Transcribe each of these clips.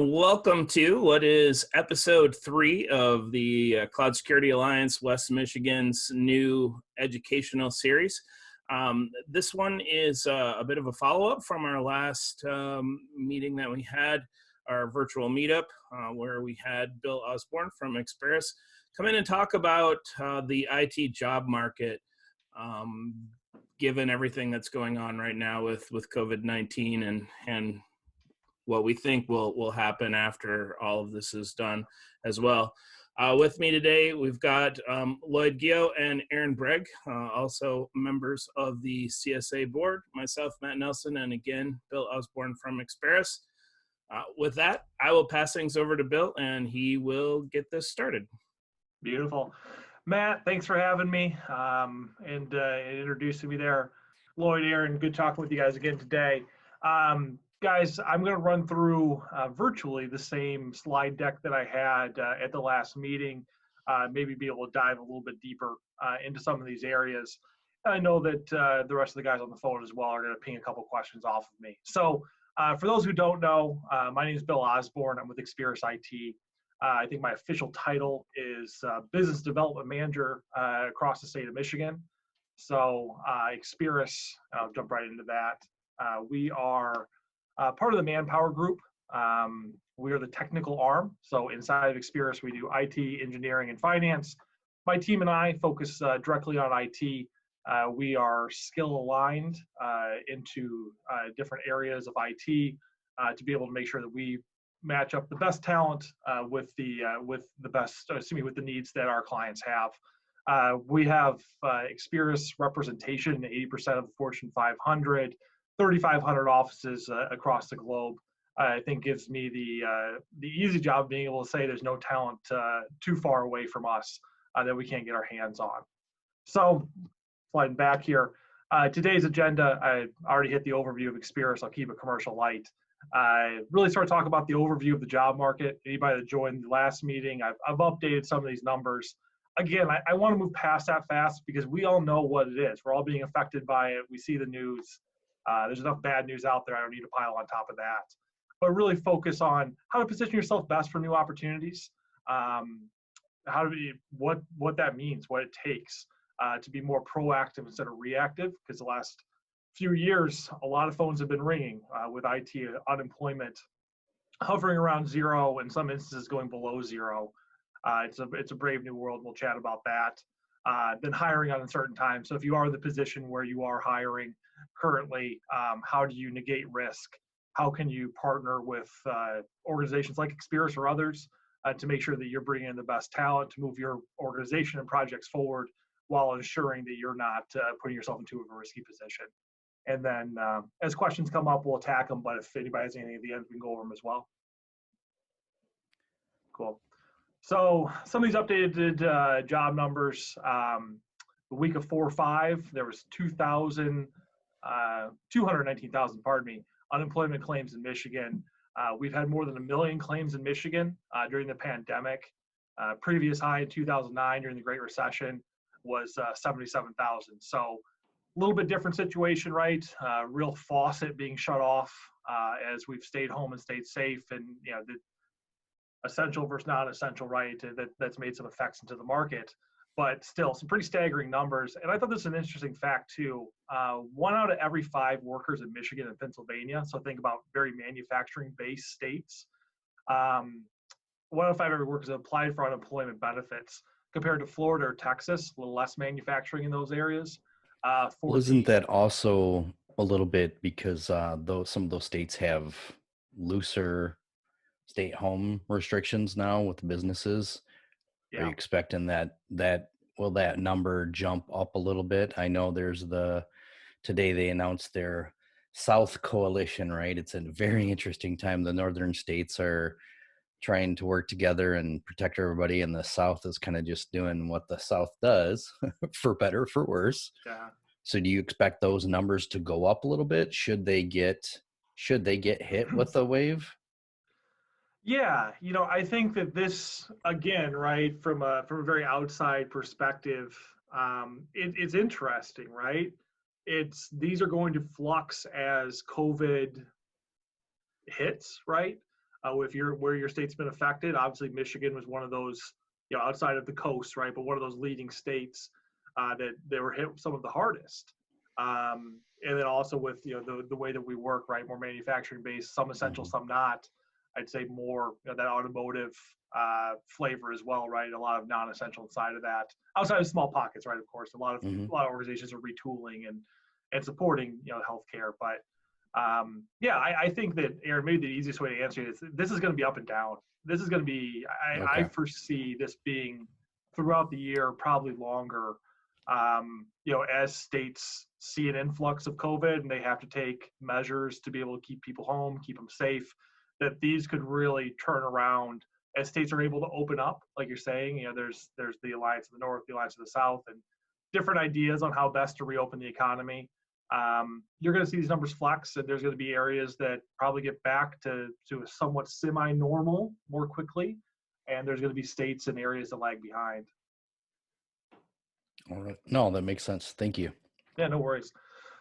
Welcome to what is episode 3 of the Cloud Security Alliance West Michigan's new educational series. This one is a bit of a follow-up from our last meeting that we had, our virtual meetup, where we had Bill Osborne from Experis come in and talk about the IT job market, given everything that's going on right now with COVID-19 and what we think will happen after all of this is done as well. With me today, we've got Lloyd Gio and Aaron Bregg, also members of the CSA board, myself, Matt Nelson, and again, Bill Osborne from Experis. With that, I will pass things over to Bill and he will get this started. Beautiful. Matt, thanks for having me and introducing me there. Lloyd, Aaron, good talking with you guys again today. Guys, I'm going to run through virtually the same slide deck that I had at the last meeting, maybe be able to dive a little bit deeper into some of these areas. I know that the rest of the guys on the phone as well are going to ping a couple questions off of me. So for those who don't know, my name is Bill Osborne. I'm with Experis IT. I think my official title is Business Development Manager across the state of Michigan. So Experis, I'll jump right into that. We are part of the Manpower Group. We are the technical arm. So inside of Experis, we do IT, engineering, and finance. My team and I focus directly on IT. We are skill aligned into different areas of IT to be able to make sure that we match up the best talent with the needs that our clients have. We have Experis representation in 80% of the Fortune 500. 3,500 offices across the globe. I think gives me the easy job of being able to say there's no talent too far away from us that we can't get our hands on. So sliding back here, today's agenda, I already hit the overview of Experis. I'll keep it commercial light. I really start talking about the overview of the job market. Anybody that joined the last meeting, I've updated some of these numbers. Again, I want to move past that fast because we all know what it is. We're all being affected by it. We see the news. There's enough bad news out there. I don't need to pile on top of that. But really focus on how to position yourself best for new opportunities. What that means, what it takes to be more proactive instead of reactive. Because the last few years, a lot of phones have been ringing with IT unemployment hovering around zero, in some instances going below zero. It's a brave new world. We'll chat about that. Been hiring on uncertain times. So if you are in the position where you are hiring currently, how do you negate risk? How can you partner with organizations like Experis or others to make sure that you're bringing in the best talent to move your organization and projects forward while ensuring that you're not putting yourself into a risky position? And then as questions come up, we'll attack them. But if anybody has anything at the end, we can go over them as well. Cool. So some of these updated job numbers, the week of 4/5, there was 219,000, pardon me, unemployment claims in Michigan. We've had more than 1 million claims in Michigan during the pandemic. Previous high in 2009 during the Great Recession was 77,000. So a little bit different situation, right? Real faucet being shut off as we've stayed home and stayed safe, and the essential versus non-essential, right? That's made some effects into the market. But still, some pretty staggering numbers. And I thought this is an interesting fact, too. 1 out of every 5 workers in Michigan and Pennsylvania, so think about very manufacturing-based states, 1 out of 5 every workers have applied for unemployment benefits, compared to Florida or Texas, a little less manufacturing in those areas. Isn't that also a little bit because some of those states have looser stay-at-home restrictions now with businesses? Yeah. Are you expecting that will that number jump up a little bit? I know today they announced their South Coalition, right? It's a very interesting time. The northern states are trying to work together and protect everybody, and the South is kind of just doing what the South does, for better, for worse. Yeah. So do you expect those numbers to go up a little bit? Should they get hit with a wave? Yeah, I think that this, again, right, from a very outside perspective, it's interesting, right? These are going to flux as COVID hits, right? if you're where your state's been affected. Obviously, Michigan was one of those, outside of the coast, right? But one of those leading states that they were hit some of the hardest. And then also with the way that we work, right? More manufacturing based, some essential, some not. I'd say more that automotive flavor as well, right? A lot of non-essential inside of that, outside of small pockets, right? Of course, a lot of organizations are retooling and supporting healthcare. But I think that, Aaron, maybe the easiest way to answer it is this is going to be up and down. This is going to be, I foresee this being throughout the year, probably longer. As states see an influx of COVID and they have to take measures to be able to keep people home, keep them safe, that these could really turn around as states are able to open up. Like you're saying, there's the Alliance of the North, the Alliance of the South, and different ideas on how best to reopen the economy. You're going to see these numbers flex, and there's going to be areas that probably get back to a somewhat semi-normal more quickly, and there's going to be states and areas that lag behind. All right. No, that makes sense. Thank you. Yeah, no worries.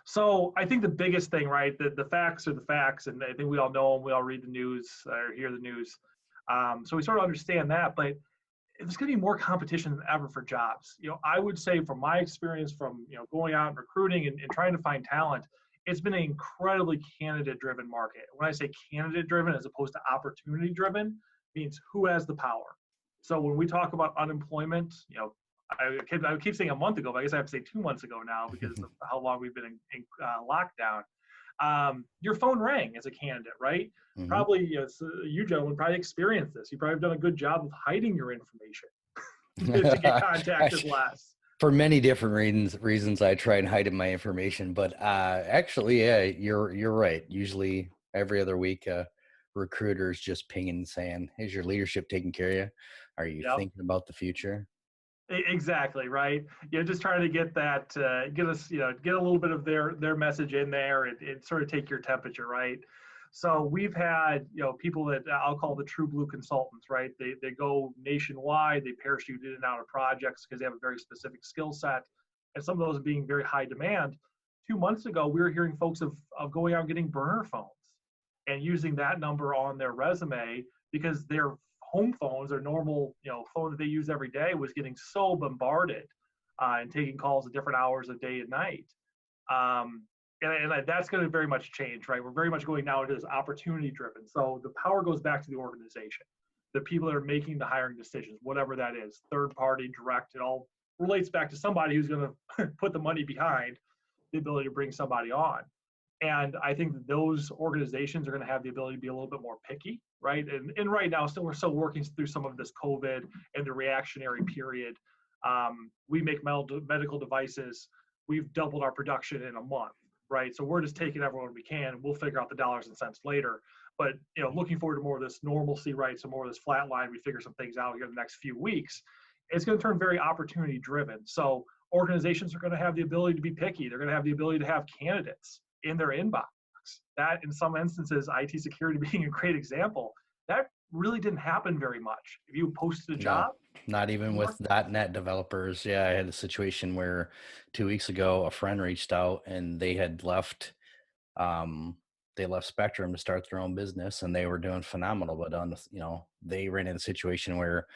So I think the biggest thing, right, the facts are the facts, and I think we all know them. We all read the news or hear the news. So we sort of understand that, but there's going to be more competition than ever for jobs. I would say from my experience from, going out and recruiting and trying to find talent, it's been an incredibly candidate-driven market. When I say candidate-driven as opposed to opportunity-driven, means who has the power. So when we talk about unemployment, I keep saying a month ago, but I guess I have to say 2 months ago now because of how long we've been in lockdown. Your phone rang as a candidate, right? Mm-hmm. Probably, you gentlemen probably experienced this. You probably have done a good job of hiding your information to get contacted less. For many different reasons, I try and hide my information. But actually, yeah, you're right. Usually, every other week, recruiters just pinging and saying, "Is your leadership taking care of you? Are you thinking about the future?" Exactly, right. Just trying to get that, get us, get a little bit of their message in there and sort of take your temperature, right? So we've had, people that I'll call the true blue consultants, right? They go nationwide, they parachute in and out of projects because they have a very specific skill set, and some of those being very high demand. 2 months ago, we were hearing folks of going out and getting burner phones and using that number on their resume because their home phones, their normal, phone that they use every day, was getting so bombarded and taking calls at different hours of day and night. And that's going to very much change, right? We're very much going now into this opportunity driven. So the power goes back to the organization, the people that are making the hiring decisions, whatever that is, third party, direct, it all relates back to somebody who's going to put the money behind the ability to bring somebody on. And I think that those organizations are going to have the ability to be a little bit more picky, right? And right now, we're still working through some of this COVID and the reactionary period. We make medical devices. We've doubled our production in a month, right? So we're just taking everyone we can. We'll figure out the dollars and cents later. But looking forward to more of this normalcy, right? So more of this flat line. We figure some things out here in the next few weeks. It's going to turn very opportunity driven. So organizations are going to have the ability to be picky. They're going to have the ability to have candidates in their inbox. That, in some instances, IT security being a great example, that really didn't happen very much. If you posted a job, not even with .NET developers. Yeah, I had a situation where 2 weeks ago, a friend reached out and they had left. They left Spectrum to start their own business, and they were doing phenomenal. But they ran into a situation where,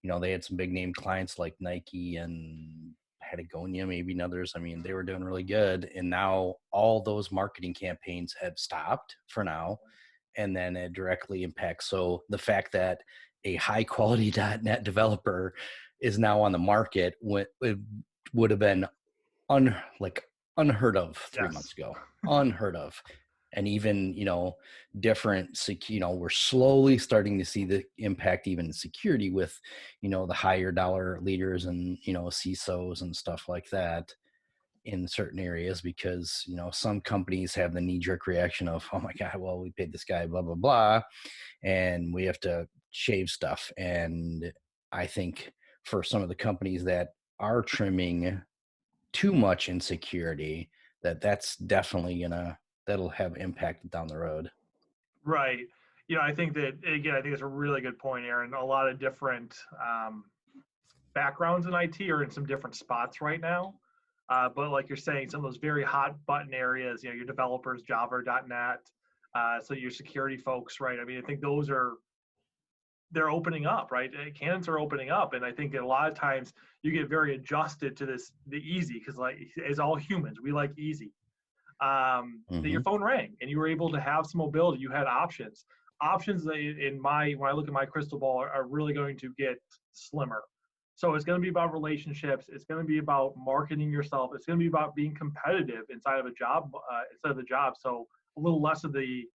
they had some big name clients like Nike and Patagonia, maybe, and others. I mean, they were doing really good, and now all those marketing campaigns have stopped for now, and then it directly impacts. So the fact that a high quality .NET developer is now on the market would have been unheard of 3 months ago, unheard of. And even, different, we're slowly starting to see the impact even in security with, the higher dollar leaders and, CISOs and stuff like that in certain areas, because, some companies have the knee-jerk reaction of, oh my God, well, we paid this guy, blah, blah, blah, and we have to shave stuff. And I think for some of the companies that are trimming too much in security, that's definitely that'll have impact down the road. Right. I think that, again, I think it's a really good point, Aaron. A lot of different backgrounds in IT are in some different spots right now. But like you're saying, some of those very hot button areas, your developers, Java, .NET, So your security folks, right? I mean, I think they're opening up, right? Canons are opening up, and I think a lot of times you get very adjusted to the easy, because like as all humans, we like easy. That your Hmm. phone rang and you were able to have some mobility. You had options that when I look at my crystal ball are really going to get slimmer. So it's going to be about relationships. It's going to be about marketing yourself. It's going to be about being competitive inside of a job, instead of the job. So a little less of the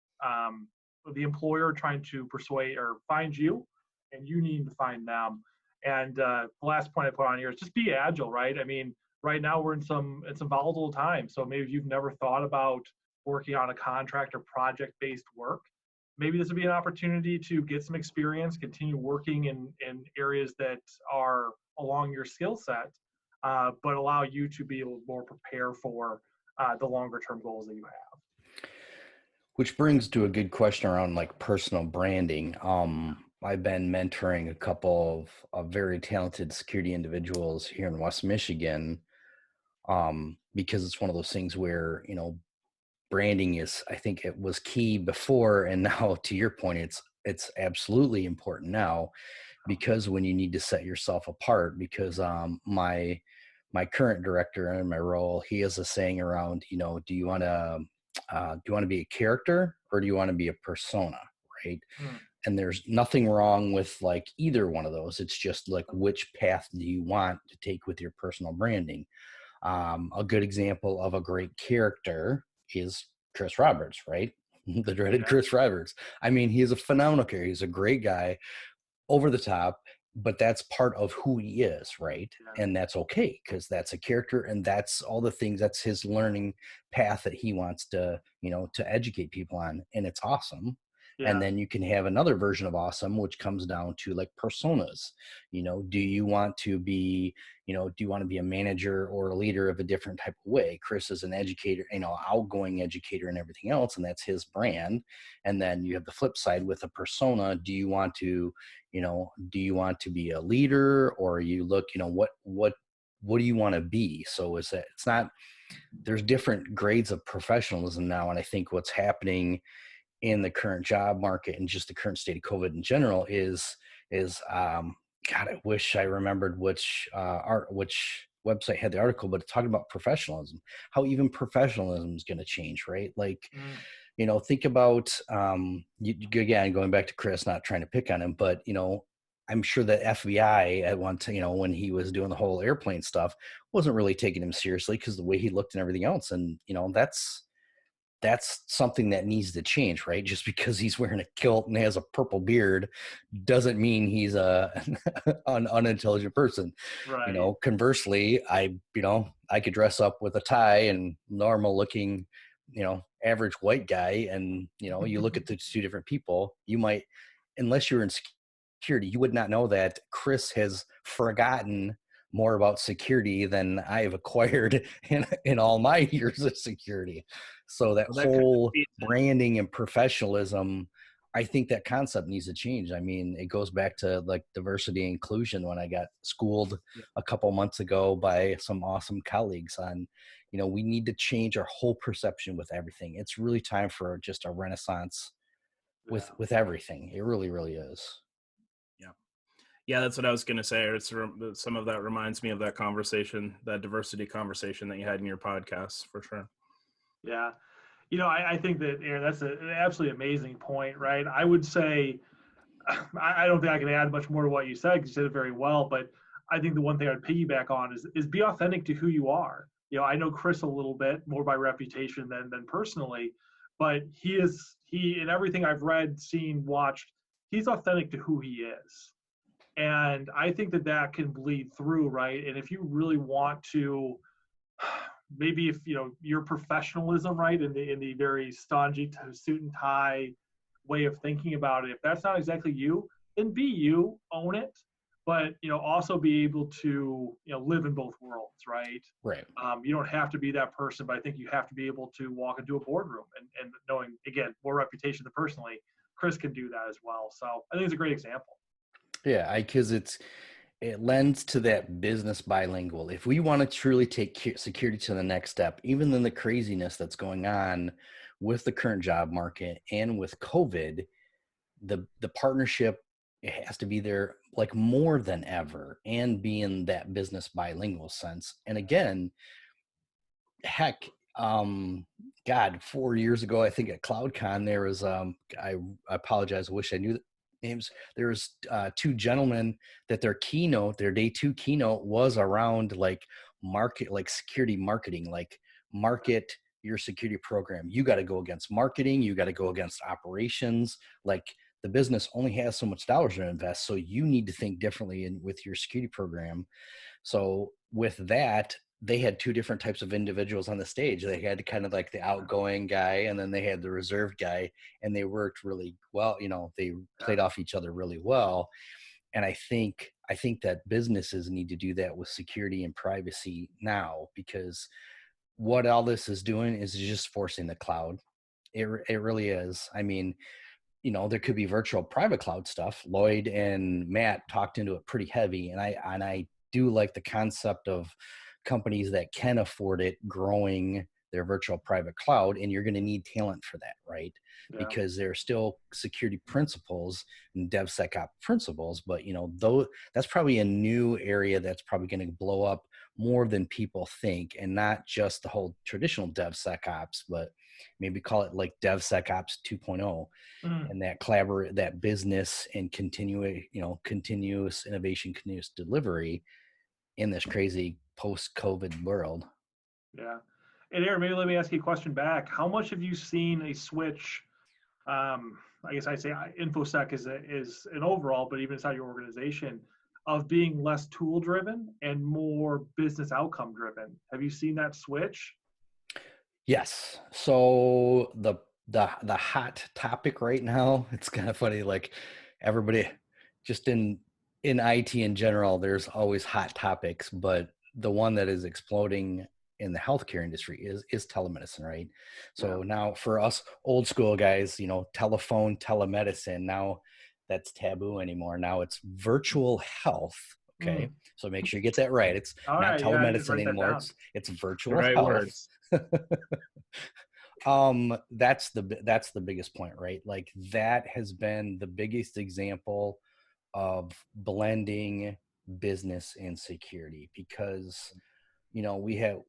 employer trying to persuade or find you, and you need to find them. And the last point I put on here is just be agile, right? I mean, right now we're in some volatile times. So maybe you've never thought about working on a contract or project based work. Maybe this would be an opportunity to get some experience, continue working in areas that are along your skill set, but allow you to be able to more prepare for the longer term goals that you have. Which brings to a good question around like personal branding. I've been mentoring a couple of very talented security individuals here in West Michigan, because it's one of those things where, branding is, I think it was key before, and now to your point, it's absolutely important now, because when you need to set yourself apart, because my current director in my role, he has a saying around, do you want to be a character or do you want to be a persona, right? Hmm. And there's nothing wrong with like either one of those. It's just like, which path do you want to take with your personal branding? A good example of a great character is Chris Roberts, right? The dreaded Yeah, Chris Roberts. I mean, he is a phenomenal character. He's a great guy, over the top, but that's part of who he is, right? yeah, And that's okay, because that's a character, and that's all the things, that's his learning path that he wants to, to educate people on, and it's awesome. And yeah, then you can have another version of awesome, which comes down to like personas. Do you want to be, do you want to be a manager or a leader of a different type of way? Chris is an educator, outgoing educator and everything else, and that's his brand. And then you have the flip side with a persona. Do you want to be a leader, or you look, what do you want to be? So it's not, there's different grades of professionalism now. And I think what's happening in the current job market and just the current state of COVID in general is God, I wish I remembered which website had the article, but it talked about professionalism, how even professionalism is going to change, right? Like, mm, think about, again, going back to Chris, not trying to pick on him, but, I'm sure that FBI at one time, when he was doing the whole airplane stuff, wasn't really taking him seriously because the way he looked and everything else. And, that's something that needs to change, right? Just because he's wearing a kilt and has a purple beard doesn't mean he's an unintelligent person. right. Conversely, I could dress up with a tie and normal looking, average white guy. And, you look at the two different people, you might, unless you're in security, you would not know that Chris has forgotten more about security than I have acquired in all my years of security. So that Well, that kind of whole feeds branding and professionalism, I think that concept needs to change. I mean, it goes back to like diversity and inclusion, when I got schooled in. a couple months ago by some awesome colleagues on, we need to change our whole perception with everything. It's really time for just a renaissance with Yeah. everything. It really, really is. Yeah. Yeah, that's what I was going to say. Some of that reminds me of that conversation, that diversity conversation that you had in your podcast, for sure. Yeah. I think that, Aaron, that's an absolutely amazing point, right? I would say, I don't think I can add much more to what you said, because you said it very well, but I think the one thing I'd piggyback on is be authentic to who you are. I know Chris a little bit more by reputation than personally, but he in everything I've read, seen, watched, he's authentic to who he is. And I think that can bleed through, right? And if you really want to, maybe if your professionalism, right, in the very stodgy suit and tie way of thinking about it, if that's not exactly you, then be you, own it, but also be able to live in both worlds, right? Right. You don't have to be that person, but I think you have to be able to walk into a boardroom and knowing, again, more reputation than personally. Chris can do that as well, so I think it's a great example. Yeah, because it lends to that business bilingual. If we want to truly take security to the next step, even in the craziness that's going on with the current job market and with COVID, the partnership, it has to be there like more than ever and be in that business bilingual sense. And again, heck, God, 4 years ago, I think at CloudCon, there was, I apologize, I wish I knew the names. There was two gentlemen that their day two keynote was around like market, like security marketing, like market your security program. You got to go against marketing. You got to go against operations. Like the business only has so much dollars to invest. So you need to think differently with your security program. So with that, they had two different types of individuals on the stage. They had kind of like the outgoing guy, and then they had the reserved guy, and they worked really well. They played off each other really well. And I think that businesses need to do that with security and privacy now, because what all this is doing is just forcing the cloud. It really is. I mean, there could be virtual private cloud stuff. Lloyd and Matt talked into it pretty heavy. And I do like the concept of companies that can afford it growing their virtual private cloud. And you're going to need talent for that, right? Yeah. Because there are still security principles and DevSecOps principles, but though that's probably a new area that's probably going to blow up more than people think, and not just the whole traditional DevSecOps, but maybe call it like DevSecOps 2.0. And that business and continuous innovation, continuous delivery in this crazy post-COVID world. Yeah. And Aaron, maybe let me ask you a question back. How much have you seen a switch? I guess I'd say InfoSec is an overall, but even inside your organization, of being less tool driven and more business outcome driven. Have you seen that switch? Yes. So the hot topic right now, it's kind of funny, like everybody just in IT in general, there's always hot topics, but the one that is exploding in the healthcare industry is telemedicine, right? So now for us old school guys, telephone, telemedicine, now that's taboo anymore. Now it's virtual health. Okay. So make sure you get that right. It's All not right, yeah, I just telemedicine write that anymore. down. It's The virtual right health. words. That's the biggest point, right? Like that has been the biggest example of blending business and security, because we have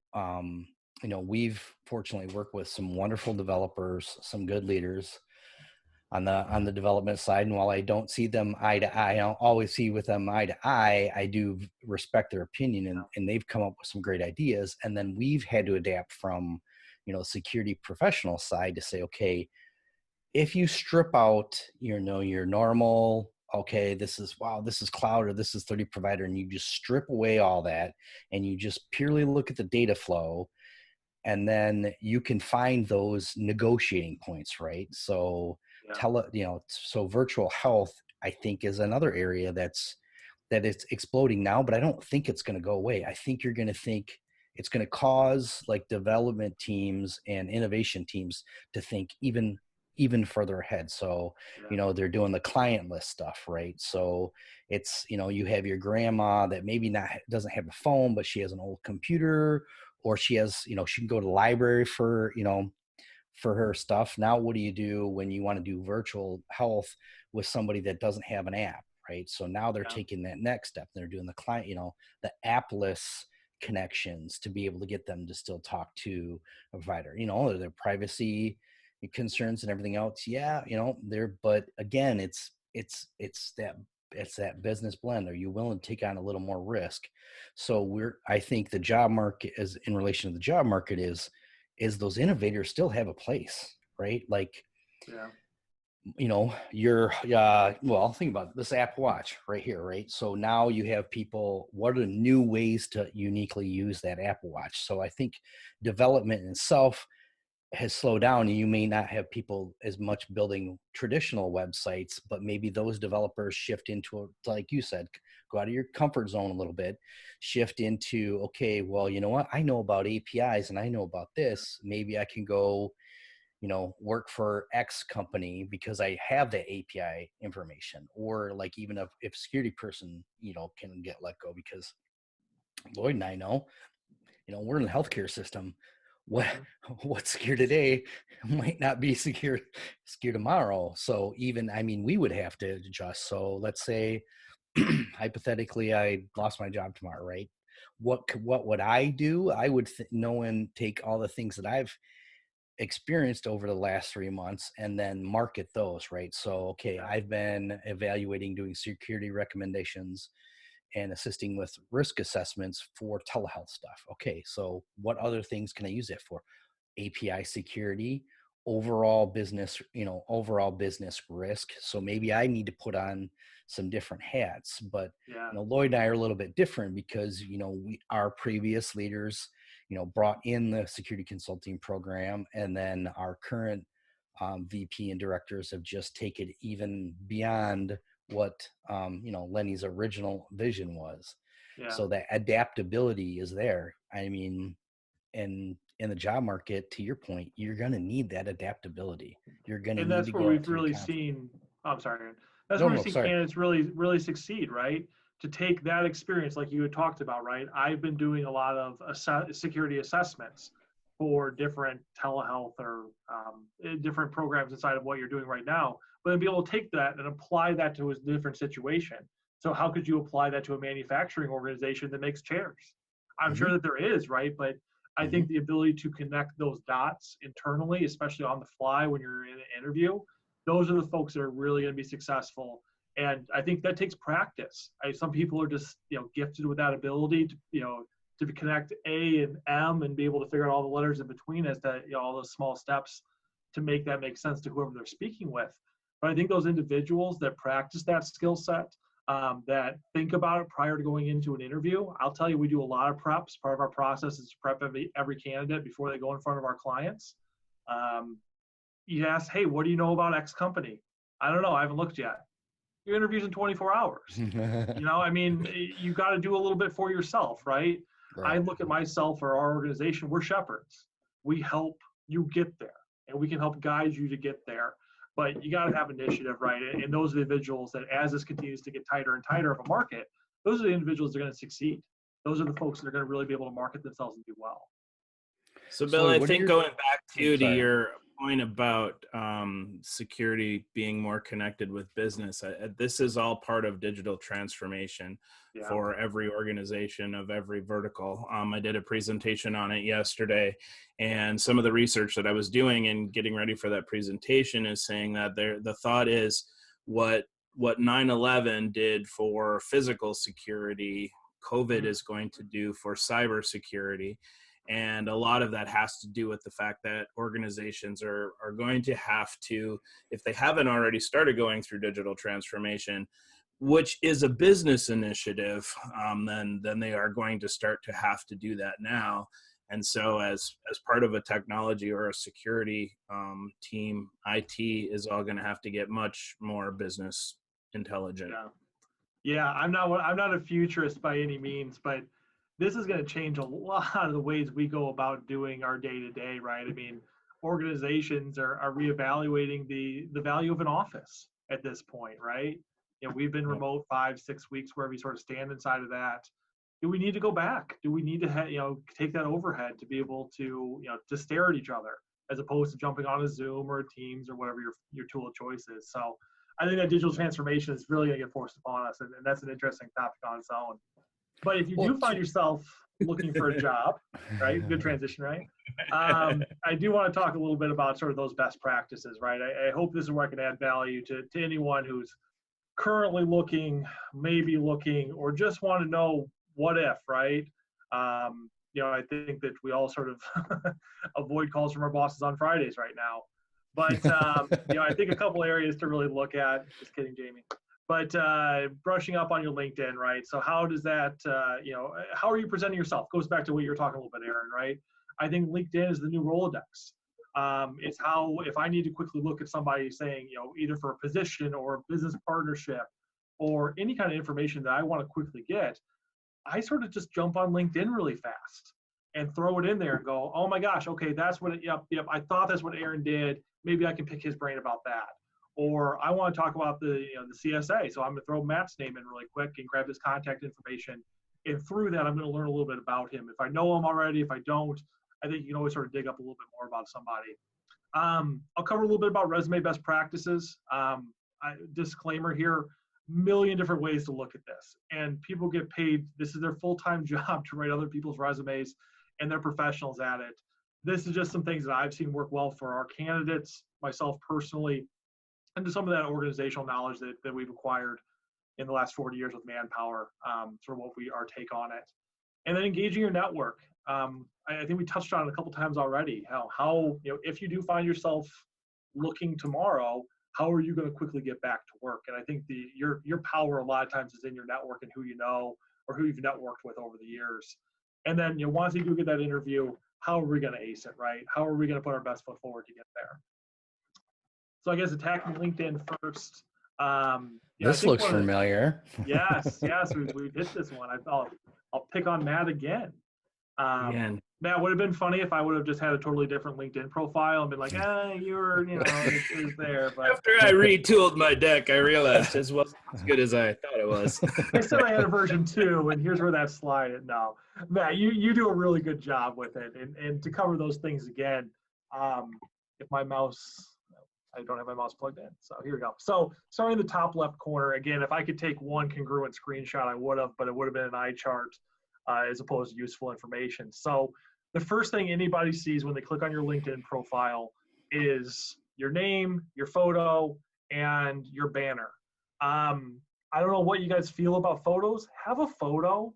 we've fortunately worked with some wonderful developers, some good leaders on the development side. And while I don't see them eye to eye, I don't always see with them eye to eye, I do respect their opinion, and they've come up with some great ideas. And then we've had to adapt from, security professional side to say, okay, if you strip out, your normal, okay, this is cloud or this is 30 provider, and you just strip away all that and you just purely look at the data flow, and then you can find those negotiating points, right? So so virtual health, I think, is another area that it's exploding now, but I don't think it's going to go away. I think you're going to think it's going to cause like development teams and innovation teams to think even further ahead. So, they're doing the client list stuff, right? So it's, you have your grandma that maybe doesn't have a phone, but she has an old computer, or she has, she can go to the library for her stuff. Now, what do you do when you want to do virtual health with somebody that doesn't have an app, right? So now they're taking that next step. They're doing the client, the appless connections to be able to get them to still talk to a provider, their privacy concerns and everything else. Yeah, but again, it's that business blend. Are you willing to take on a little more risk? So I think the job market, is in relation to the job market, is those innovators still have a place, right? Like, well, think about this Apple Watch right here, right? So now you have people, what are new ways to uniquely use that Apple Watch? So I think development itself has slowed down, and you may not have people as much building traditional websites, but maybe those developers shift into, like you said, go out of your comfort zone a little bit, shift into, okay, well, you know what? I know about APIs and I know about this. Maybe I can go, work for X company because I have the API information, or like even if security person, can get let go, because Lloyd and I know, we're in the healthcare system. what what's secure today might not be secure tomorrow. So even, I mean, we would have to adjust. So let's say hypothetically I lost my job tomorrow, right? What would I do? I would know and take all the things that I've experienced over the last 3 months and then market those, right? So, okay, I've been evaluating, doing security recommendations and assisting with risk assessments for telehealth stuff. Okay, so what other things can I use it for? API security, overall business risk. So maybe I need to put on some different hats. But Yeah. Lloyd and I are a little bit different because our previous leaders brought in the security consulting program, and then our current VP and directors have just taken it even beyond what Lenny's original vision was. Yeah. So that adaptability is there. I mean, and in the job market, to your point, you're going to need that adaptability. You're going to And need that's to where go up we've to your really conference. seen, oh, I'm sorry, Aaron. That's No, where we've no, seen sorry. candidates really succeed, right? To take that experience, like you had talked about, right? I've been doing a lot of security assessments for different telehealth or different programs inside of what you're doing right now, but then be able to take that and apply that to a different situation. So how could you apply that to a manufacturing organization that makes chairs? I'm sure that there is, right? But I think the ability to connect those dots internally, especially on the fly when you're in an interview, those are the folks that are really going to be successful. And I think that takes practice. Some people are just, gifted with that ability to connect A and M and be able to figure out all the letters in between as to, all those small steps to make that make sense to whoever they're speaking with. But I think those individuals that practice that skill set, that think about it prior to going into an interview. I'll tell you, we do a lot of preps. Part of our process is to prep every candidate before they go in front of our clients. You ask, hey, what do you know about X company? I don't know. I haven't looked yet. Your interview's in 24 hours. You got to do a little bit for yourself, right? I look at myself or our organization, we're shepherds. We help you get there, and we can help guide you to get there. But you got to have initiative, right? And those are the individuals that, as this continues to get tighter and tighter of a market, those are the individuals that are going to succeed. Those are the folks that are going to really be able to market themselves and do well. So, Bill, I think going back to your point about security being more connected with business, this is all part of digital transformation for every organization of every vertical. I did a presentation on it yesterday, and some of the research that I was doing and getting ready for that presentation is saying that the thought is what 9/11 did for physical security, COVID is going to do for cybersecurity. And a lot of that has to do with the fact that organizations are going to have to, if they haven't already started going through digital transformation, which is a business initiative, then they are going to start to have to do that now. And so as part of a technology or a security team, IT is all going to have to get much more business intelligent. Yeah, I'm not a futurist by any means, but this is going to change a lot of the ways we go about doing our day-to-day, right? I mean, organizations are reevaluating the value of an office at this point, right? We've been remote 5-6 weeks, where we sort of stand inside of that. Do we need to go back? Do we need to take that overhead to be able to to stare at each other as opposed to jumping on a Zoom or a Teams or whatever your tool of choice is? So I think that digital transformation is really going to get forced upon us, and that's an interesting topic on its own. But if you do find yourself looking for a job, right? Good transition, right? I do want to talk a little bit about sort of those best practices, right? I hope this is where I can add value to anyone who's currently looking, maybe looking, or just want to know what if, right? I think that we all sort of avoid calls from our bosses on Fridays right now. But, I think a couple areas to really look at. Just kidding, Jamie. But brushing up on your LinkedIn, right? So how does that, how are you presenting yourself? Goes back to what you were talking a little bit, Aaron, right? I think LinkedIn is the new Rolodex. It's how, if I need to quickly look at somebody saying, either for a position or a business partnership or any kind of information that I want to quickly get, I sort of just jump on LinkedIn really fast and throw it in there and go, oh my gosh, okay, that's what yep, I thought that's what Aaron did. Maybe I can pick his brain about that. Or I want to talk about the CSA, so I'm going to throw Matt's name in really quick and grab his contact information. And through that, I'm going to learn a little bit about him. If I know him already, if I don't, I think you can always sort of dig up a little bit more about somebody. I'll cover a little bit about resume best practices. Disclaimer here, million different ways to look at this. And people get paid, this is their full-time job to write other people's resumes, and they're professionals at it. This is just some things that I've seen work well for our candidates, myself personally, and to some of that organizational knowledge that we've acquired in the last 40 years with Manpower, sort of our take on it. And then engaging your network. I think we touched on it a couple times already, how if you do find yourself looking tomorrow, how are you going to quickly get back to work? And I think your power a lot of times is in your network and who you know or who you've networked with over the years. And then once you do get that interview, how are we going to ace it, right? How are we going to put our best foot forward to get there? So I guess attacking LinkedIn first. This looks familiar. Yes, we've hit this one. I'll pick on Matt again. Matt, would have been funny if I would have just had a totally different LinkedIn profile and been like, you were, it was there. But after I retooled my deck, I realized it wasn't as good as I thought it was. I said I had a version 2, and here's where that slide is now. Matt, you do a really good job with it. And to cover those things again, if my mouse, I don't have my mouse plugged in. So here we go. So starting in the top left corner, again, if I could take one congruent screenshot, I would have, but it would have been an eye chart as opposed to useful information. So the first thing anybody sees when they click on your LinkedIn profile is your name, your photo, and your banner. I don't know what you guys feel about photos. Have a photo.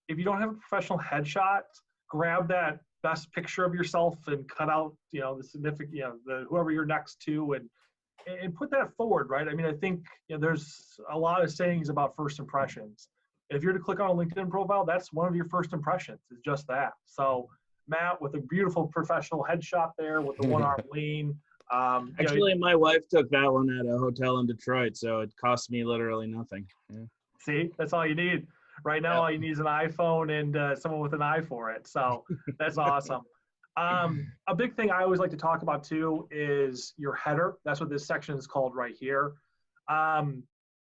If you don't have a professional headshot, grab that best picture of yourself and cut out, the significant, whoever you're next to, and put that forward, right? I mean, I think there's a lot of sayings about first impressions. If you're to click on a LinkedIn profile, that's one of your first impressions, is just that. So Matt, with a beautiful professional headshot there with the one arm lean. Actually, my wife took that one at a hotel in Detroit, so it cost me literally nothing. Yeah. See, that's all you need. Right now, all you need is an iPhone and someone with an eye for it. So that's awesome. A big thing I always like to talk about too is your header. That's what this section is called right here.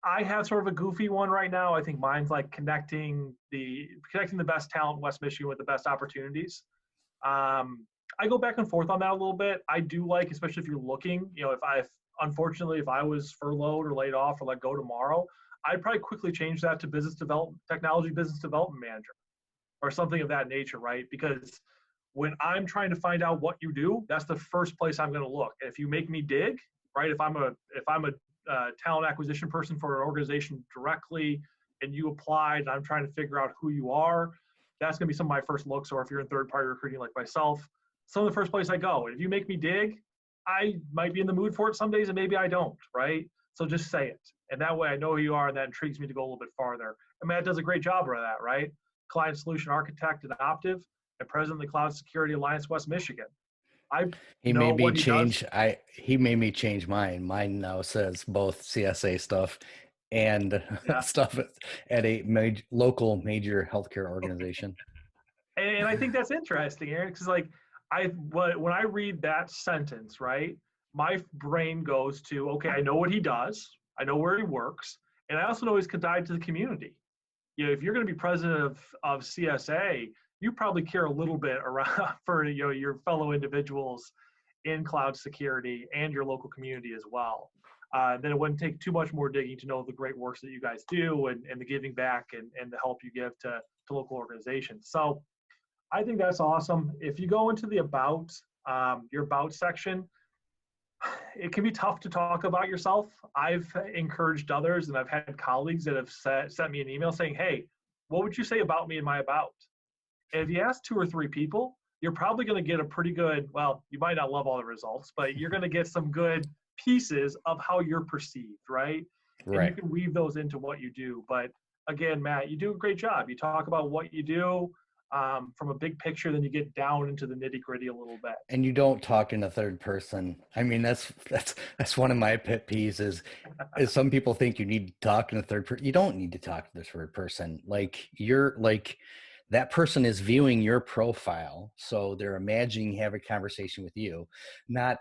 I have sort of a goofy one right now. I think mine's like connecting the best talent in West Michigan with the best opportunities. I go back and forth on that a little bit. I do like, especially if you're looking, unfortunately, if I was furloughed or laid off or let go tomorrow, I'd probably quickly change that to technology business development manager or something of that nature, right? Because when I'm trying to find out what you do, that's the first place I'm going to look. And if you make me dig, right? If I'm a talent acquisition person for an organization directly, and you applied, and I'm trying to figure out who you are, that's going to be some of my first looks. Or if you're in third-party recruiting like myself, some of the first place I go. And if you make me dig, I might be in the mood for it some days, and maybe I don't, right? So just say it. And that way I know who you are, and that intrigues me to go a little bit farther. And Matt does a great job of that, right? Client Solution Architect at Optiv and President of the Cloud Security Alliance West Michigan. He made me change mine. Mine now says both CSA stuff and stuff at a local major healthcare organization. And I think that's interesting, Aaron, because when I read that sentence, right, my brain goes to, okay, I know what he does, I know where he works, and I also know he's tied to the community. If you're going to be president of CSA, you probably care a little bit around for your fellow individuals in cloud security and your local community as well. Then it wouldn't take too much more digging to know the great works that you guys do and the giving back and the help you give to local organizations. So I think that's awesome. If you go into the your about section, it can be tough to talk about yourself. I've encouraged others, and I've had colleagues that have sent me an email saying, hey, what would you say about me in my about? And if you ask 2 or 3 people, you're probably going to get a pretty good, well, you might not love all the results, but you're going to get some good pieces of how you're perceived, right? Right. And you can weave those into what you do. But again, Matt, you do a great job. You talk about what you do from a big picture, then you get down into the nitty gritty a little bit. And you don't talk in a third person. I mean, that's one of my pet peeves is some people think you need to talk in a third person. You don't need to talk to the third person. Like that person is viewing your profile, so they're imagining having a conversation with you, not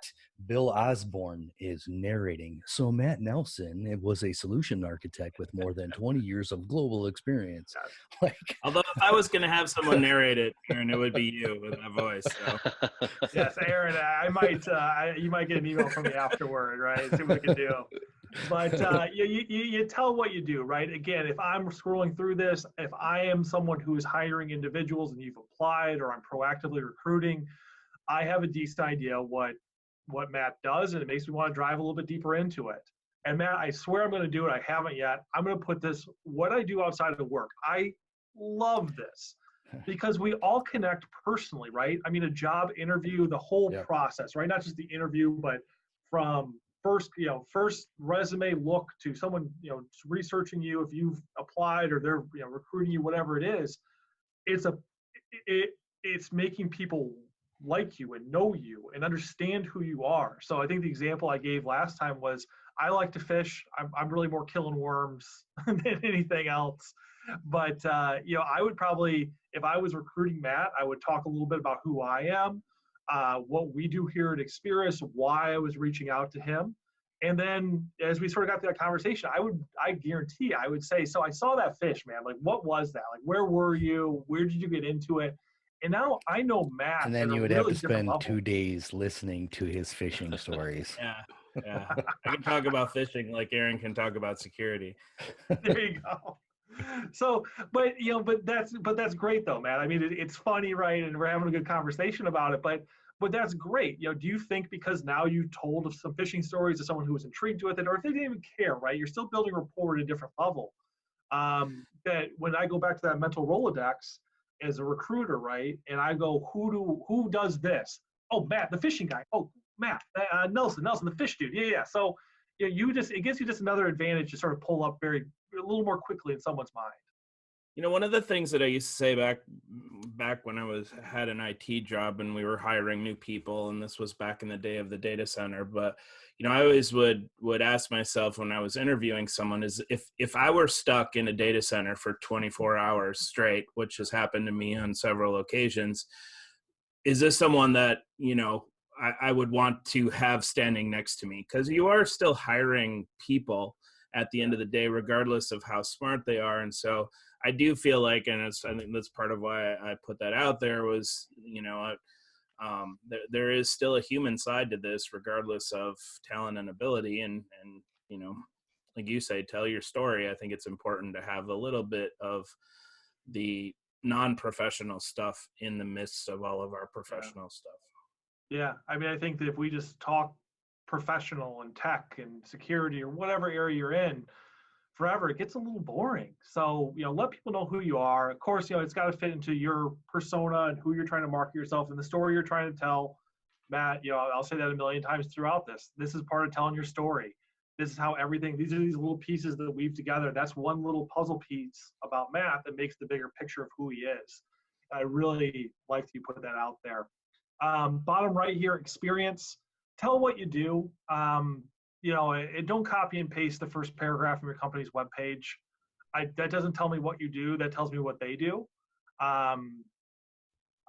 Bill Osborne is narrating. So Matt Nelson, it was a solution architect with more than 20 years of global experience. Like, although if I was going to have someone narrate it, Aaron, it would be you with that voice. So. Yes, Aaron, I might, you might get an email from me afterward, right? See what we can do. But you tell what you do, right? Again, if I'm scrolling through this, if I am someone who is hiring individuals and you've applied, or I'm proactively recruiting, I have a decent idea what Matt does, and it makes me want to drive a little bit deeper into it. And Matt, I swear I'm going to do it. I haven't yet. I'm going to put this, what I do outside of work. I love this because we all connect personally, right? I mean, a job interview, the whole process, right? Not just the interview, but from first resume look to someone, researching you, if you've applied or they're, recruiting you, whatever it is, it's making people like you and know you and understand who you are. So I think the example I gave last time was, I like to fish. I'm really more killing worms than anything else. But, I would probably, if I was recruiting Matt, I would talk a little bit about who I am, what we do here at Experience, why I was reaching out to him. And then as we sort of got to that conversation, I guarantee I would say, so I saw that fish, man. Like, what was that? Like, where were you? Where did you get into it? And now I know Matt. And then you would have to spend 2 days listening to his fishing stories. Yeah. I can talk about fishing like Aaron can talk about security. There you go. So, but that's great though, man. I mean, it's funny, right? And we're having a good conversation about it, but that's great. Do you think because now you told some fishing stories to someone who was intrigued with it, or if they didn't even care, right? You're still building rapport at a different level. That when I go back to that mental Rolodex as a recruiter, right? And I go, who does this? Oh, Matt, the fishing guy. Oh, Matt, Nelson, the fish dude. Yeah. So, it gives you just another advantage to sort of pull up a little more quickly in someone's mind. One of the things that I used to say back when I had an IT job and we were hiring new people, and this was back in the day of the data center, but I always would ask myself when I was interviewing someone is if I were stuck in a data center for 24 hours straight, which has happened to me on several occasions, is this someone that, I would want to have standing next to me? Because you are still hiring people at the end of the day, regardless of how smart they are. And so I do feel like, and I think that's part of why I put that out there was, there is still a human side to this, regardless of talent and ability. And like you say, tell your story. I think it's important to have a little bit of the non-professional stuff in the midst of all of our professional stuff. Yeah. I mean, I think that if we just talk professional and tech and security or whatever area you're in forever, it gets a little boring. So, let people know who you are. Of course, it's got to fit into your persona and who you're trying to market yourself and the story you're trying to tell. Matt, I'll say that a million times throughout this. This is part of telling your story. This is how these are these little pieces that weave together. That's one little puzzle piece about Matt that makes the bigger picture of who he is. I really like that you put that out there. Bottom right here, Experience. Tell what you do. Don't copy and paste the first paragraph from your company's webpage. That doesn't tell me what you do. That tells me what they do.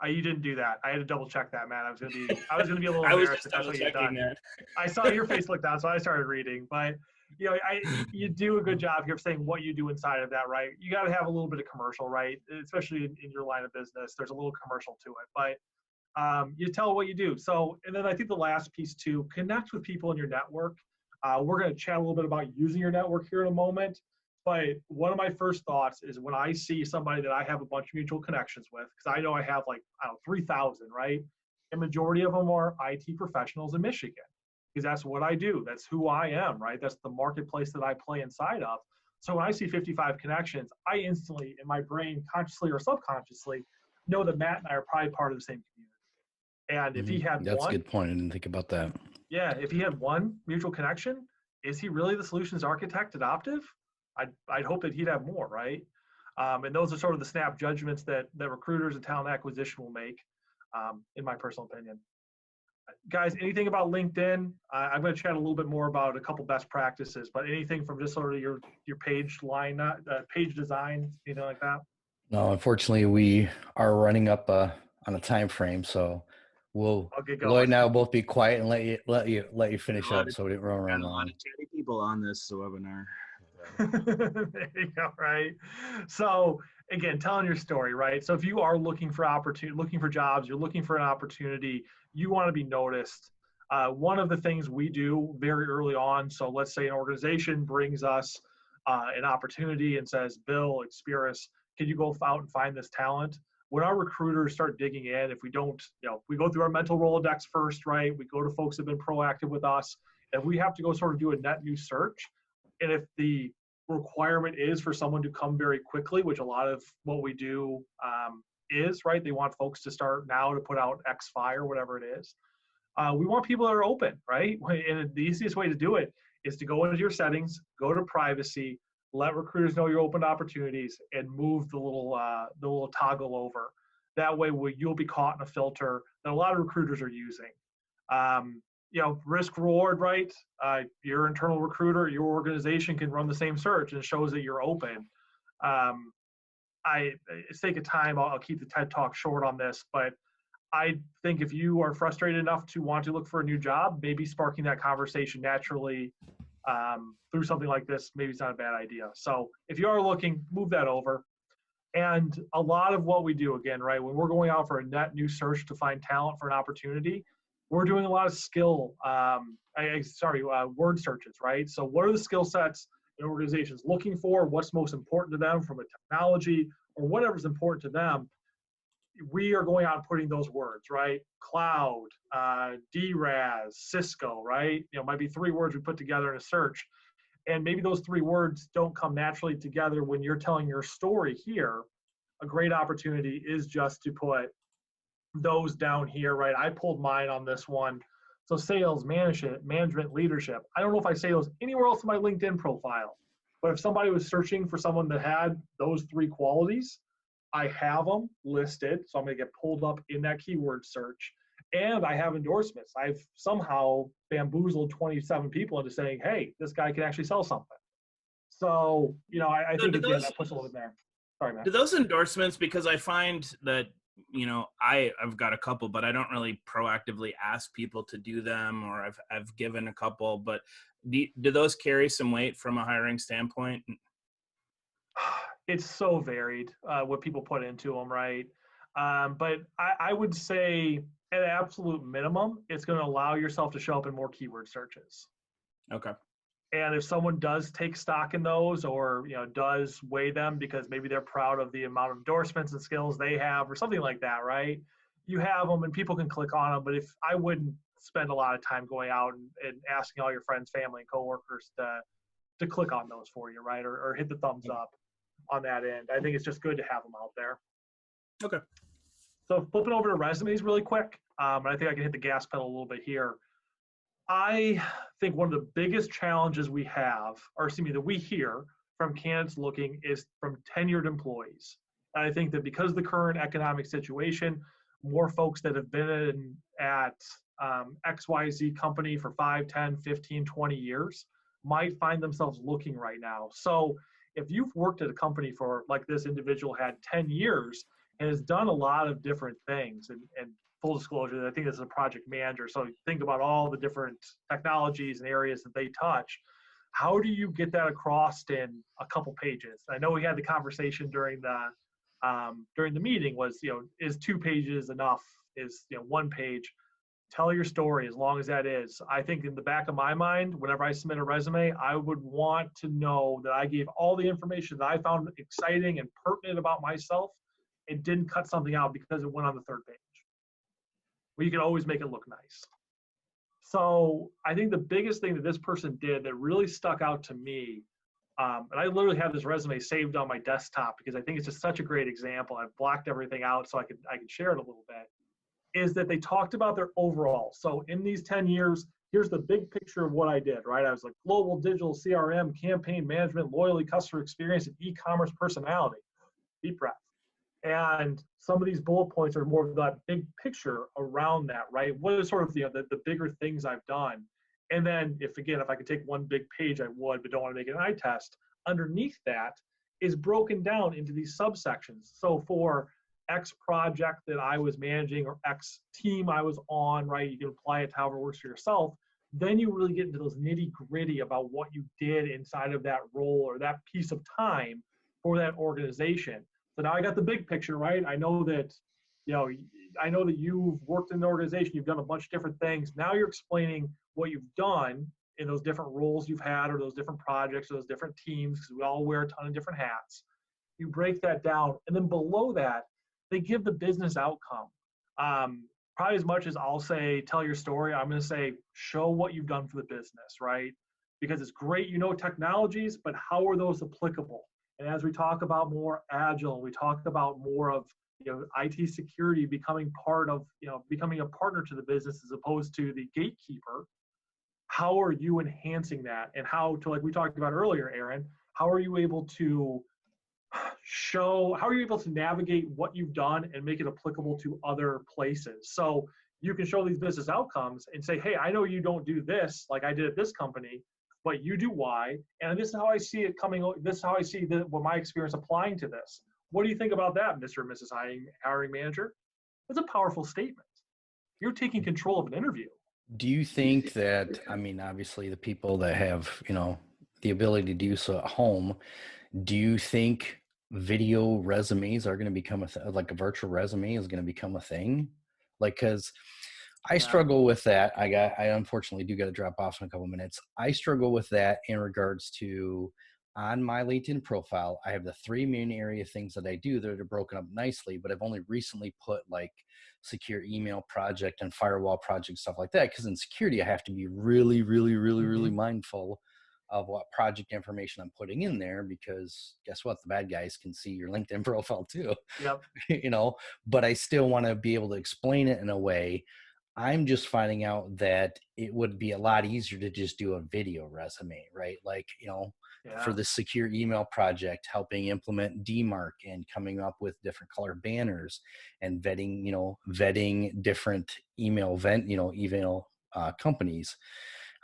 You didn't do that. I had to double check that, man. I was gonna be a little embarrassed if that's what you've done. I saw your face look down, so I started reading. But you do a good job here of saying what you do inside of that, right? You got to have a little bit of commercial, right? Especially in your line of business, there's a little commercial to it. But you tell what you do. So, and then I think the last piece too, connect with people in your network. We're going to chat a little bit about using your network here in a moment. But one of my first thoughts is when I see somebody that I have a bunch of mutual connections with, because I know I have 3,000, right? A majority of them are IT professionals in Michigan, because that's what I do. That's who I am, right? That's the marketplace that I play inside of. So when I see 55 connections, I instantly, in my brain, consciously or subconsciously, know that Matt and I are probably part of the same community. And if he had that's a good point. I didn't think about that. Yeah, if he had one mutual connection, is he really the solutions architect at Optiv? I'd hope that he'd have more, right? And those are sort of the snap judgments that recruiters and talent acquisition will make, in my personal opinion. Guys, anything about LinkedIn? I'm going to chat a little bit more about a couple best practices, but anything from just sort of your page line, page design, anything like that? No, unfortunately, we are running up on a time frame, so I'll get Lloyd going. and I will both be quiet and let you Got finish a lot up, of, so we didn't run got a lot long. of chatty people on this webinar. There you go, right? So again, telling your story, right? So if you are looking for opportunity, looking for jobs, you're looking for an opportunity, you want to be noticed. One of the things we do very early on, so let's say an organization brings us an opportunity and says, Bill, Experis, can you go out and find this talent? When our recruiters start digging in, if we don't, we go through our mental Rolodex first, right? We go to folks that have been proactive with us. If we have to go sort of do a net new search, and if the requirement is for someone to come very quickly, which a lot of what we do is, right? They want folks to start now to put out X5 or whatever it is. We want people that are open, right? And the easiest way to do it is to go into your settings, go to privacy, let recruiters know you're open to opportunities, and move the little toggle over. That way, you'll be caught in a filter that a lot of recruiters are using. Risk reward, right? Your internal recruiter, your organization can run the same search and it shows that you're open. Sake of time, I'll keep the TED Talk short on this, but I think if you are frustrated enough to want to look for a new job, maybe sparking that conversation naturally through something like this, maybe it's not a bad idea. So if you are looking, move that over. And a lot of what we do, again, right, when we're going out for a net new search to find talent for an opportunity, we're doing a lot of word searches, right? So what are the skill sets an organization's looking for? What's most important to them from a technology or whatever's important to them? We are going out and putting those words, right? Cloud, DRAS, Cisco, right? Might be 3 words we put together in a search. And maybe those 3 words don't come naturally together when you're telling your story here. A great opportunity is just to put those down here, right? I pulled mine on this one. So sales, management, leadership. I don't know if I say those anywhere else in my LinkedIn profile, but if somebody was searching for someone that had those 3 qualities, I have them listed. So I'm going to get pulled up in that keyword search. And I have endorsements. I've somehow bamboozled 27 people into saying, hey, this guy can actually sell something. So, I think again, that puts a little bit there. Sorry, Matt. Do those endorsements, because I find that, I've got a couple, but I don't really proactively ask people to do them, or I've given a couple, but do those carry some weight from a hiring standpoint? It's so varied what people put into them, right? But I would say at absolute minimum, it's going to allow yourself to show up in more keyword searches. Okay. And if someone does take stock in those or, does weigh them because maybe they're proud of the amount of endorsements and skills they have or something like that, right? You have them and people can click on them. But if I wouldn't spend a lot of time going out and asking all your friends, family, and coworkers to click on those for you, right? Or hit the thumbs up on that end. I think it's just good to have them out there. Okay. So flipping over to resumes really quick, and I think I can hit the gas pedal a little bit here. I think one of the biggest challenges we have, or excuse me, that we hear from candidates looking is from tenured employees. And I think that because of the current economic situation, more folks that have been at XYZ company for 5, 10, 15, 20 years might find themselves looking right now. So if you've worked at a company for, like this individual had 10 years and has done a lot of different things, and full disclosure, I think this is a project manager, so think about all the different technologies and areas that they touch. How do you get that across in a couple pages? I know we had the conversation during the meeting was, is 2 pages enough? Is 1 page? Tell your story as long as that is. I think in the back of my mind, whenever I submit a resume, I would want to know that I gave all the information that I found exciting and pertinent about myself and didn't cut something out because it went on the 3rd page. Well, you can always make it look nice. So I think the biggest thing that this person did that really stuck out to me, and I literally have this resume saved on my desktop because I think it's just such a great example. I've blocked everything out so I can share it a little bit, is that they talked about their overall. So in these 10 years, here's the big picture of what I did, right? I was like global digital CRM, campaign management, loyalty, customer experience, and e-commerce personality. Deep breath. And some of these bullet points are more of that big picture around that, right? What are sort of the bigger things I've done? And then if I could take 1 big page, I would, but don't want to make it an eye test. Underneath that is broken down into these subsections. So for X project that I was managing or X team I was on, right? You can apply it to however it works for yourself. Then you really get into those nitty gritty about what you did inside of that role or that piece of time for that organization. So now I got the big picture, right? I know that, I know that you've worked in an organization, you've done a bunch of different things. Now you're explaining what you've done in those different roles you've had or those different projects or those different teams, because we all wear a ton of different hats. You break that down. And then below that, they give the business outcome. Probably as much as I'll say, tell your story, I'm going to say, show what you've done for the business, right? Because it's great, technologies, but how are those applicable? And as we talk about more agile, we talk about more of, IT security becoming becoming a partner to the business as opposed to the gatekeeper. How are you enhancing that? And how to, like we talked about earlier, Aaron, how are you able to navigate what you've done and make it applicable to other places? So you can show these business outcomes and say, hey, I know you don't do this like I did at this company, but you do Y, and this is how I see it coming. This is how I see what my experience applying to this. What do you think about that, Mr. and Mrs. Hiring Manager? That's a powerful statement. You're taking control of an interview. Do you think that, obviously the people that have, the ability to do so at home, do you think video resumes are going to become like a virtual resume is going to become a thing? Like, cause I struggle with that. I unfortunately do got to drop off in a couple of minutes. I struggle with that in regards to, on my LinkedIn profile, I have the 3 main area things that I do that are broken up nicely, but I've only recently put like secure email project and firewall project, stuff like that. Cause in security, I have to be really, really, really, really mindful of what project information I'm putting in there, because guess what? The bad guys can see your LinkedIn profile too. Yep. But I still want to be able to explain it in a way. I'm just finding out that it would be a lot easier to just do a video resume, right? Like, for the secure email project, helping implement DMARC and coming up with different color banners and vetting different email companies.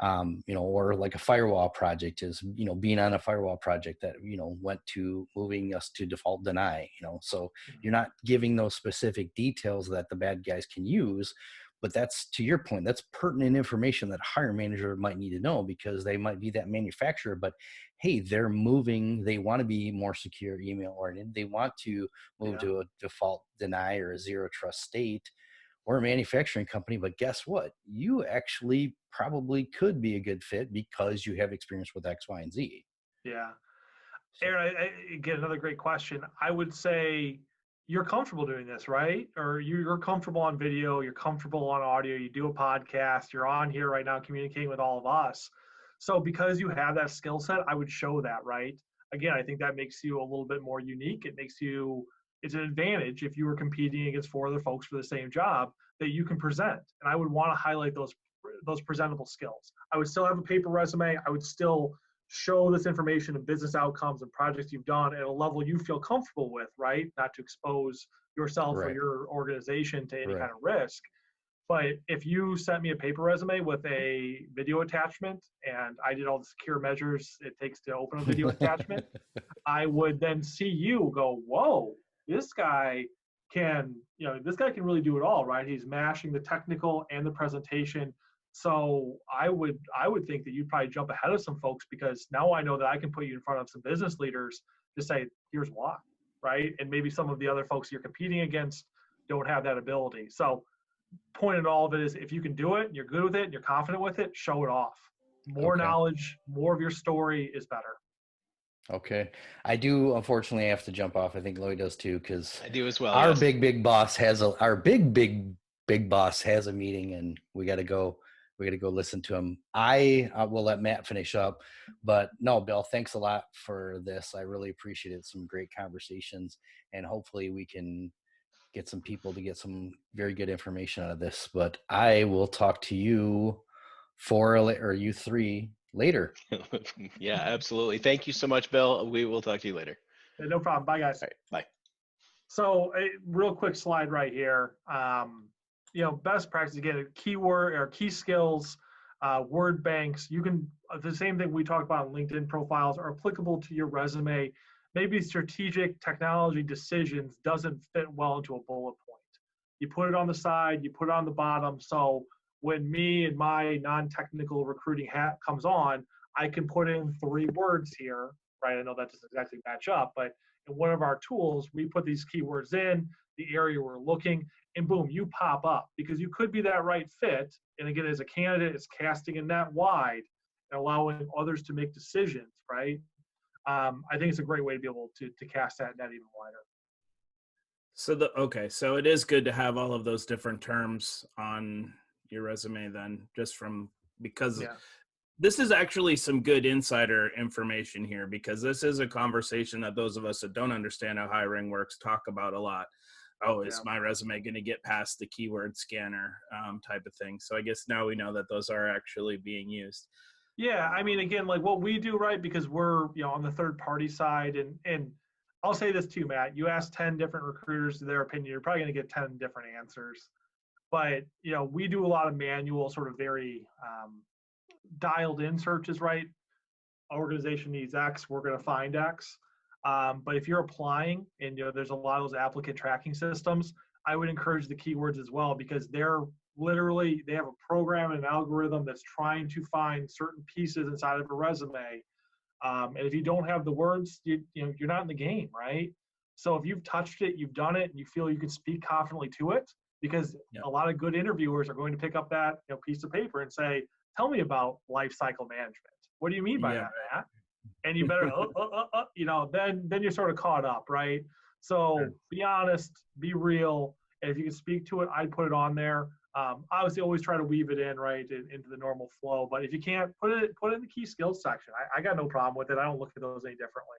Or like a firewall project is, being on a firewall project that, went to moving us to default deny, so you're not giving those specific details that the bad guys can use. But that's, to your point, that's pertinent information that a hiring manager might need to know, because they might be that manufacturer, but hey, they're moving, they want to be more secure email oriented. They want to move to a default deny or a zero trust state. Or a manufacturing company, but guess what? You actually probably could be a good fit because you have experience with X, Y, and Z. Yeah. Aaron, again, another great question. I would say you're comfortable doing this, right? Or you're comfortable on video, you're comfortable on audio, you do a podcast, you're on here right now communicating with all of us. So because you have that skill set, I would show that, right? Again, I think that makes you a little bit more unique. It's an advantage if you were competing against 4 other folks for the same job that you can present. And I would want to highlight those presentable skills. I would still have a paper resume. I would still show this information and business outcomes and projects you've done at a level you feel comfortable with, right? Not to expose yourself or your organization to any kind of risk. But if you sent me a paper resume with a video attachment and I did all the secure measures it takes to open a video attachment, I would then see you go, whoa, this guy can really do it all, right? He's mashing the technical and the presentation. So I would think that you'd probably jump ahead of some folks, because now I know that I can put you in front of some business leaders to say, here's why, right? And maybe some of the other folks you're competing against don't have that ability. So point in all of it is, if you can do it, and you're good with it, and you're confident with it, show it off. More knowledge, more of your story is better. Okay. I do unfortunately have to jump off. I think Lloyd does too, because I do as well. Our big boss has big boss has a meeting, and we got to go listen to him. I will let Matt finish up, but no, Bill, thanks a lot for this. I really appreciate it. Some great conversations, and hopefully we can get some people to get some very good information out of this. But I will talk to you you 3 later. Yeah, absolutely. Thank you so much, Bill. We will talk to you later. No problem. Bye, guys. All right, bye. So a real quick slide right here. Best practice, again, keyword or key skills, word banks. You can, the same thing we talked about in LinkedIn profiles are applicable to your resume. maybe strategic technology decisions doesn't fit well into a bullet point. You put it on the side, you put it on the bottom. So when me and my non-technical recruiting hat comes on, I can put in 3 words here, right? I know that doesn't exactly match up, but in one of our tools, we put these keywords in, the area we're looking, and boom, you pop up because you could be that right fit. And again, as a candidate, it's casting a net wide and allowing others to make decisions, right? I think it's a great way to be able to cast that net even wider. So it is good to have all of those different terms on your resume then, just because this is actually some good insider information here, because this is a conversation that those of us that don't understand how hiring works talk about a lot. Oh, is my resume going to get past the keyword scanner type of thing? So I guess now we know that those are actually being used. Yeah, I mean, again, like what we do, right? Because we're, on the third party side, and I'll say this too, Matt. You ask 10 different recruiters their opinion, you're probably going to get 10 different answers. But we do a lot of manual, sort of very dialed in searches, right? Organization needs X, we're going to find X. But if you're applying and there's a lot of those applicant tracking systems, I would encourage the keywords as well, because they have a program and an algorithm that's trying to find certain pieces inside of a resume. And if you don't have the words, you're not in the game, right? So if you've touched it, you've done it, and you feel you can speak confidently to it, because a lot of good interviewers are going to pick up that piece of paper and say, "Tell me about life cycle management. What do you mean by that, Matt?" And you better, then you're sort of caught up, right? So be honest, be real. And if you can speak to it, I'd put it on there. Obviously, always try to weave it in, right, into the normal flow. But if you can't, put it in the key skills section. I got no problem with it. I don't look at those any differently.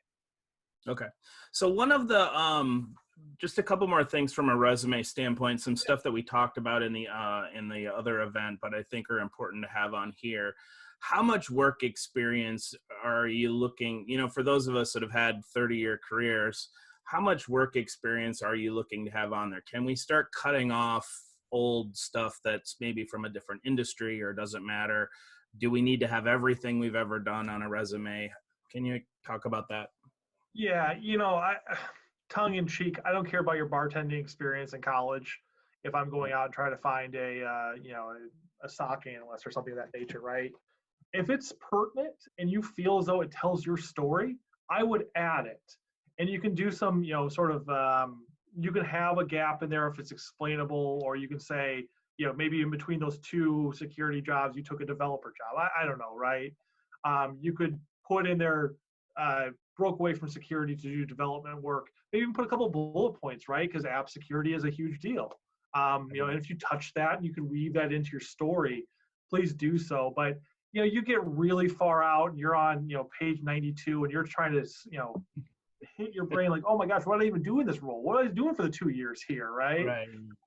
Okay. So one of the, just a couple more things from a resume standpoint, some stuff that we talked about in the other event, but I think are important to have on here. How much work experience are you looking, for those of us that have had 30-year careers, how much work experience are you looking to have on there? Can we start cutting off old stuff that's maybe from a different industry, or doesn't matter? Do we need to have everything we've ever done on a resume? Can you talk about that? Yeah, tongue in cheek, I don't care about your bartending experience in college if I'm going out and trying to find a SOC analyst or something of that nature, right? If it's pertinent and you feel as though it tells your story, I would add it. And you can do some, you can have a gap in there if it's explainable, or you can say, maybe in between those 2 security jobs, you took a developer job. I don't know, right? You could put in there, broke away from security to do development work. Maybe even put a couple bullet points, right? Because app security is a huge deal. And if you touch that and you can weave that into your story, please do so. But you get really far out and you're on, page 92 and you're trying to, hit your brain like, oh my gosh, what did I even do in this role? What was I doing for the 2 years here, right?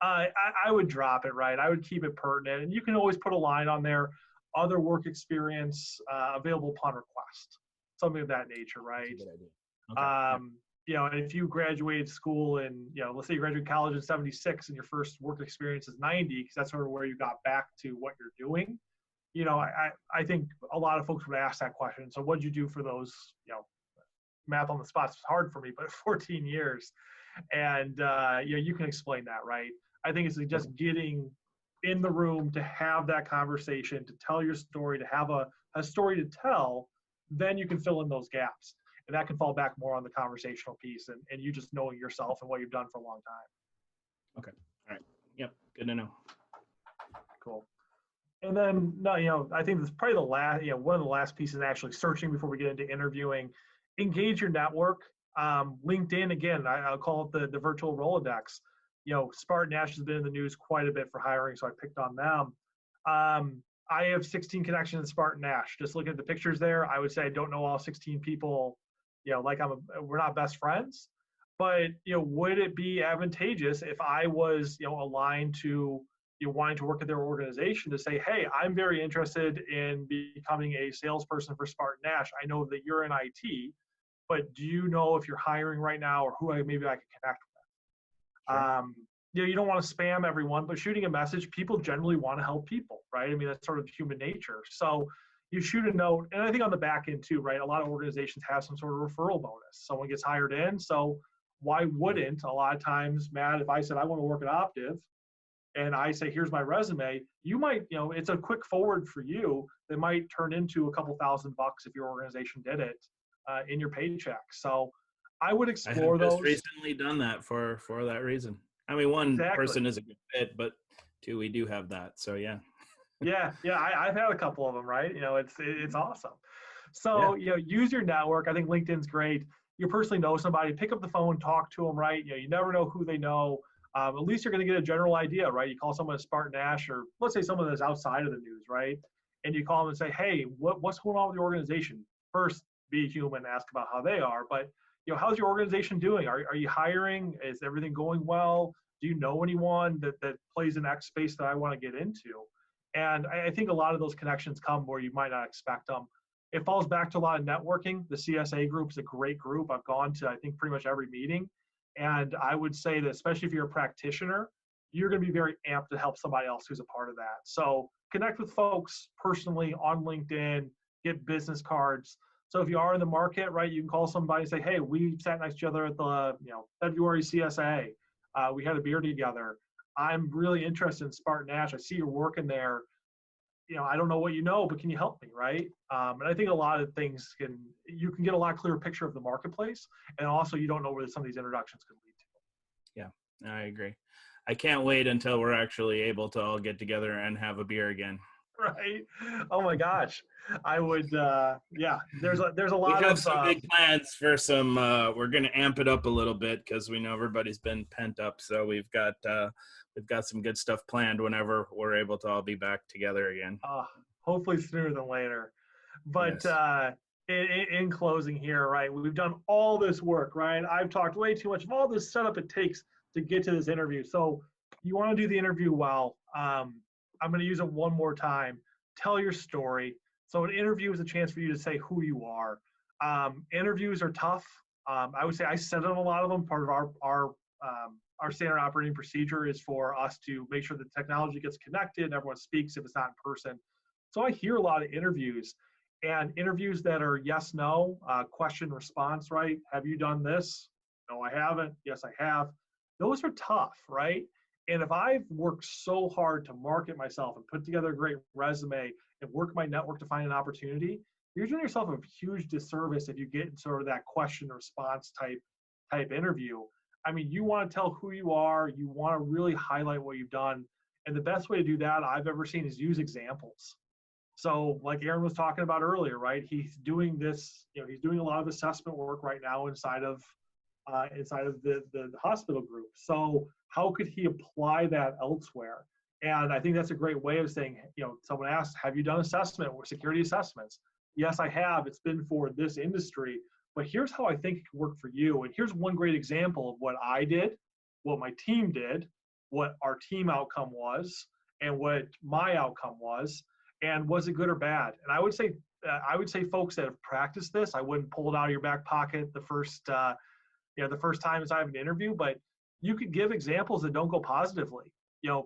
I would drop it, right? I would keep it pertinent. And you can always put a line on there, other work experience available upon request, something of that nature, right? That's a good idea. Okay. And if you graduated school in, let's say you graduated college in 76 and your first work experience is 90, because that's sort of where you got back to what you're doing. I think a lot of folks would ask that question. So what'd you do for those, math on the spot is hard for me, but 14 years. And, you can explain that, right? I think it's just getting in the room to have that conversation, to tell your story, to have a story to tell, then you can fill in those gaps. And that can fall back more on the conversational piece and you just knowing yourself and what you've done for a long time. Okay. All right. Yep. Good to know. Cool. And then, I think this is probably the last, one of the last pieces actually searching before we get into interviewing. Engage your network. LinkedIn, again, I'll call it the virtual Rolodex. Spartan Nash has been in the news quite a bit for hiring, so I picked on them. I have 16 connections in Spartan Nash. Just looking at the pictures there, I would say I don't know all 16 people, we're not best friends. But, would it be advantageous if I was, aligned to wanting to work at their organization to say, hey, I'm very interested in becoming a salesperson for Spartan Nash. I know that you're in IT, but do you know if you're hiring right now or who maybe I could connect with? Sure. You don't want to spam everyone, but shooting a message, people generally want to help people, right? I mean, that's sort of human nature. So, you shoot a note. And I think on the back end too, right? A lot of organizations have some sort of referral bonus. Someone gets hired in. So why wouldn't a lot of times, Matt, if I said I want to work at Optiv and I say, here's my resume, you might, it's a quick forward for you that might turn into a couple $1,000 if your organization did it in your paycheck. So I would explore I have those. just recently done that for that reason. I mean, one Exactly. person is a good fit, but two, we do have that. So yeah. Yeah, I've had a couple of them, right? It's awesome. So use your network. I think LinkedIn's great. You personally know somebody, pick up the phone, talk to them, right? You never know who they know. At least you're going to get a general idea, right? You call someone at Spartan Nash, or let's say someone that's outside of the news, right? And you call them and say, hey, what's going on with your organization? First, be human, ask about how they are, but how's your organization doing? Are you hiring? Is everything going well? Do you know anyone that plays in X space that I want to get into? And I think a lot of those connections come where you might not expect them. It falls back to a lot of networking. The CSA group is a great group. I've gone to, I think, pretty much every meeting. And I would say that especially if you're a practitioner, you're going to be very amped to help somebody else who's a part of that. So connect with folks personally on LinkedIn, get business cards. So if you are in the market, right, you can call somebody and say, hey, we sat next to each other at the February CSA. We had a beer together. I'm really interested in Spartan Nash. I see you're working there. I don't know what you know, but can you help me, right? And I think a lot of things you can get a lot clearer picture of the marketplace, and also you don't know where some of these introductions could lead to. Yeah, I agree. I can't wait until we're actually able to all get together and have a beer again. Right? Oh my gosh, I would. There's a lot we have of some big plans for some. We're going to amp it up a little bit because we know everybody's been pent up. So we've got some good stuff planned whenever we're able to all be back together again. Hopefully sooner than later. But yes. In closing here, right? We've done all this work, right? I've talked way too much of all this setup it takes to get to this interview. So you want to do the interview well. I'm going to use it one more time. Tell your story. So an interview is a chance for you to say who you are. Interviews are tough. I would say I sit on a lot of them. Part of our standard operating procedure is for us to make sure the technology gets connected and everyone speaks if it's not in person. So I hear a lot of interviews, and interviews that are yes, no, question, response, right? Have you done this? No, I haven't. Yes, I have. Those are tough, right? And if I've worked so hard to market myself and put together a great resume and work my network to find an opportunity, you're doing yourself a huge disservice if you get in sort of that question response type interview. I mean, you want to tell who you are, you want to really highlight what you've done. And the best way to do that I've ever seen is use examples. So like Aaron was talking about earlier, right? He's doing this, he's doing a lot of assessment work right now inside of the hospital group. So how could he apply that elsewhere? And I think that's a great way of saying, someone asked, have you done assessment or security assessments? Yes, I have. It's been for this industry, but here's how I think it can work for you. And here's one great example of what I did, what my team did, what our team outcome was, and what my outcome was, and was it good or bad? And I would say folks that have practiced this, I wouldn't pull it out of your back pocket the first time as I have an interview, but you could give examples that don't go positively.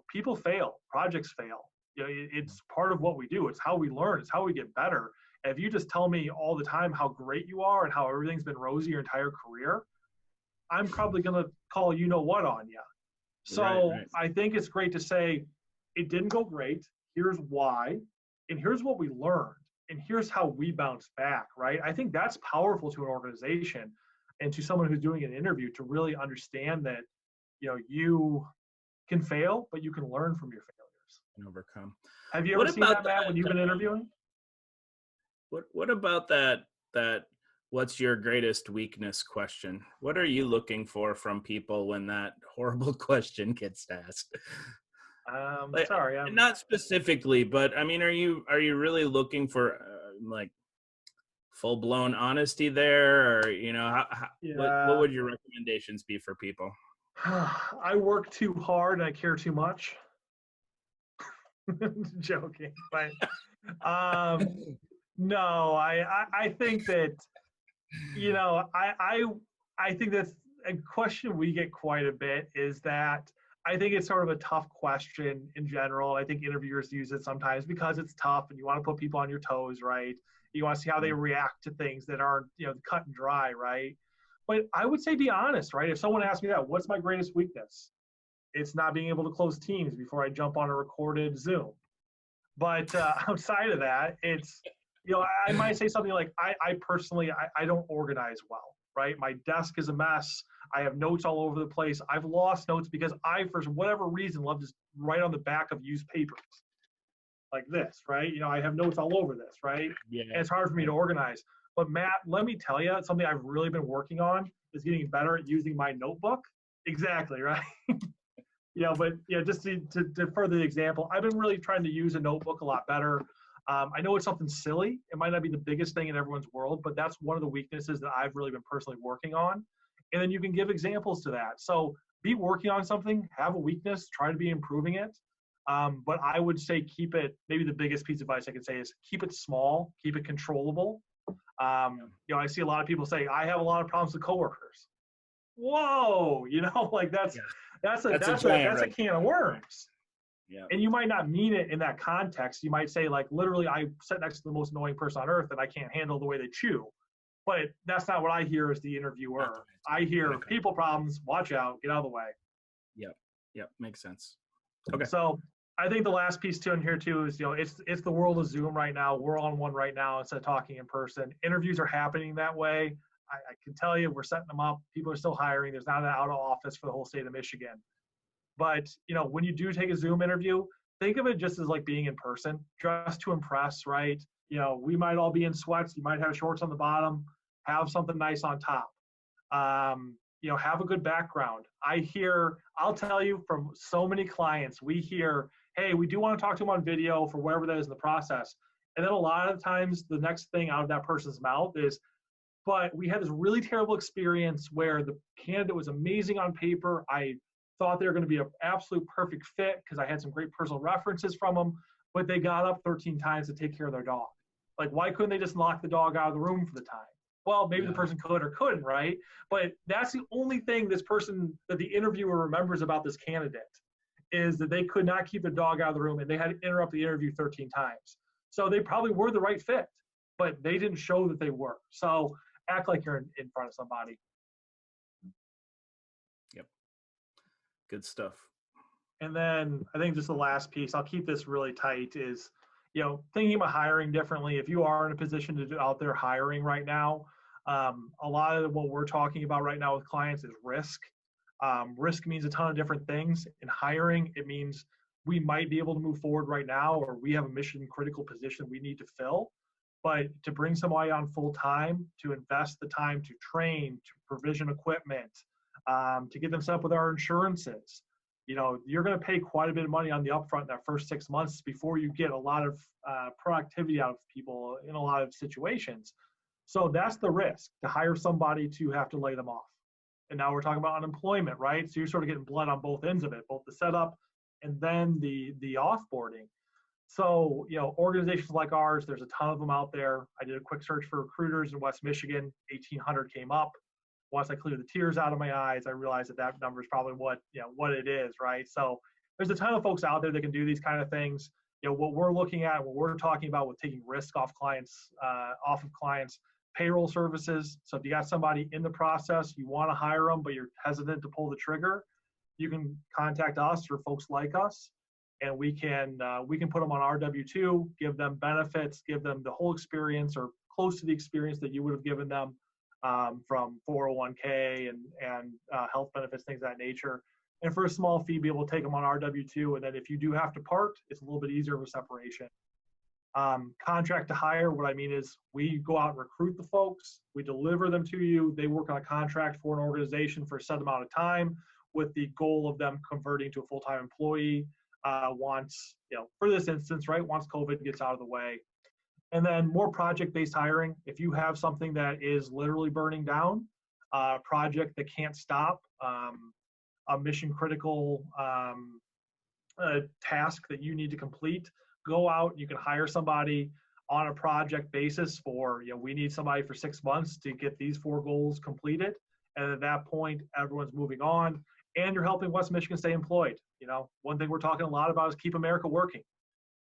People fail, projects fail. It's part of what we do. It's how we learn. It's how we get better. And if you just tell me all the time how great you are and how everything's been rosy your entire career, I'm probably going to call on you. So right. I think it's great to say, it didn't go great. Here's why. And here's what we learned. And here's how we bounce back, right? I think that's powerful to an organization and to someone who's doing an interview to really understand that, you can fail, but you can learn from your failures and overcome. Have you ever seen that, Matt, when you've been interviewing? What about that what's your greatest weakness question? What are you looking for from people when that horrible question gets asked? Sorry, not specifically, but I mean, are you really looking for like full-blown honesty there, or what would your recommendations be for people? I work too hard and I care too much. Joking, but no, I think that I think that's a question we get quite a bit, is that I think it's sort of a tough question in general. I think interviewers use it sometimes because it's tough and you want to put people on your toes, right? You want to see how they react to things that aren't, cut and dry, right? But I would say be honest, right? If someone asks me that, what's my greatest weakness? It's not being able to close Teams before I jump on a recorded Zoom. But outside of that, it's, I might say something like, I personally, I don't organize well, right? My desk is a mess. I have notes all over the place. I've lost notes because I, for whatever reason, love to write on the back of used papers like this, right? I have notes all over this, right? Yeah. And it's hard for me to organize. But Matt, let me tell you, something I've really been working on is getting better at using my notebook. Exactly, right? Just to further the example, I've been really trying to use a notebook a lot better. I know it's something silly. It might not be the biggest thing in everyone's world, but that's one of the weaknesses that I've really been personally working on. And then you can give examples to that. So be working on something, have a weakness, try to be improving it. But I would say keep it, maybe the biggest piece of advice I could say is keep it small, keep it controllable. I see a lot of people say, I have a lot of problems with coworkers. Whoa, that's a can of worms. Yeah. And you might not mean it in that context. You might say, like, literally, I sit next to the most annoying person on earth and I can't handle the way they chew. But that's not what I hear as the interviewer. I hear people problems, watch out, get out of the way. Yep. Makes sense. Okay. So I think the last piece too in here too is, it's the world of Zoom right now. We're on one right now instead of talking in person. Interviews are happening that way. I can tell you, we're setting them up. People are still hiring. There's not an out of office for the whole state of Michigan. But, when you do take a Zoom interview, think of it just as like being in person, dress to impress, right? We might all be in sweats. You might have shorts on the bottom, have something nice on top. Have a good background. I'll tell you from so many clients, we hear, hey, we do want to talk to them on video for whatever that is in the process. And then a lot of times the next thing out of that person's mouth is, but we had this really terrible experience where the candidate was amazing on paper. I thought they were going to be an absolute perfect fit because I had some great personal references from them, but they got up 13 times to take care of their dog. Like, why couldn't they just lock the dog out of the room for the time? Well, maybe the person could or couldn't, right? But that's the only thing that the interviewer remembers about this candidate is that they could not keep their dog out of the room and they had to interrupt the interview 13 times. So they probably were the right fit, but they didn't show that they were. So act like you're in front of somebody. Yep. Good stuff. And then I think just the last piece, I'll keep this really tight, is, thinking about hiring differently. If you are in a position to do out there hiring right now, a lot of what we're talking about right now with clients is risk. Risk means a ton of different things. In hiring, it means we might be able to move forward right now, or we have a mission critical position we need to fill. But to bring somebody on full time, to invest the time to train, to provision equipment, to get them set up with our insurances, you're going to pay quite a bit of money on the upfront in that first 6 months before you get a lot of productivity out of people in a lot of situations. So that's the risk, to hire somebody to have to lay them off. And now we're talking about unemployment, right? So you're sort of getting blood on both ends of it, both the setup and then the offboarding. So, organizations like ours, there's a ton of them out there. I did a quick search for recruiters in West Michigan, 1,800 came up. Once I cleared the tears out of my eyes, I realized that number is probably what it is, right? So there's a ton of folks out there that can do these kind of things. What we're looking at, what we're talking about with taking risk off of clients, payroll services. So if you got somebody in the process, you want to hire them, but you're hesitant to pull the trigger, you can contact us or folks like us, and we can put them on our W-2, give them benefits, give them the whole experience or close to the experience that you would have given them from 401k and health benefits, things of that nature. And for a small fee, be able to take them on our W-2. And then if you do have to part, it's a little bit easier of a separation. Contract to hire, what I mean is we go out and recruit the folks, we deliver them to you, they work on a contract for an organization for a set amount of time with the goal of them converting to a full-time employee once, for this instance, right, once COVID gets out of the way. And then more project-based hiring. If you have something that is literally burning down, a project that can't stop, a mission-critical task that you need to complete, go out. You can hire somebody on a project basis for, we need somebody for 6 months to get these 4 goals completed. And at that point, everyone's moving on. and you're helping West Michigan stay employed. You know, one thing we're talking a lot about is keep America working.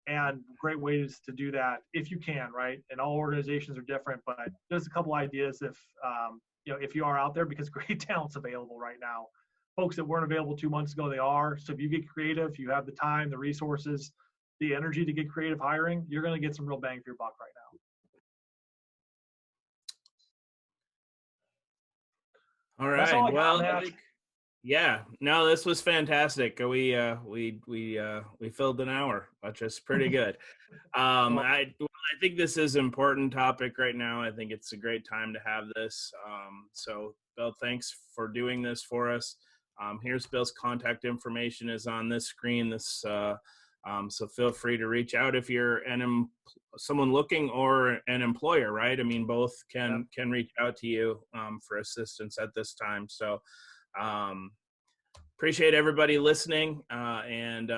And great ways to do that if you can, right? And all organizations are different, but just a couple ideas if, you know, if you are out there, because great talent's available right now. Folks that weren't available 2 months ago, they are. So if you get creative, you have the time, the resources, the energy to get creative hiring, you're going to get some real bang for your buck right now. All That's right. all I got, Well, Matt. yeah, no, this was fantastic. We filled an hour, which is pretty good. I think this is an important topic right now. I think it's a great time to have this. So Bill, thanks for doing this for us. Here's Bill's contact information is on this screen. So feel free to reach out if you're someone looking or an employer, right? I mean, both can reach out to you for assistance at this time. So appreciate everybody listening, and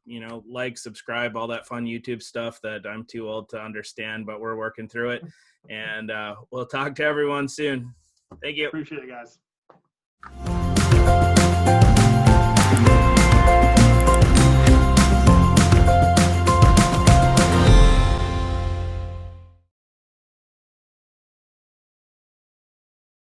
you know, like, subscribe, all that fun YouTube stuff that I'm too old to understand, but we're working through it. And we'll talk to everyone soon. Thank you. Appreciate it, guys.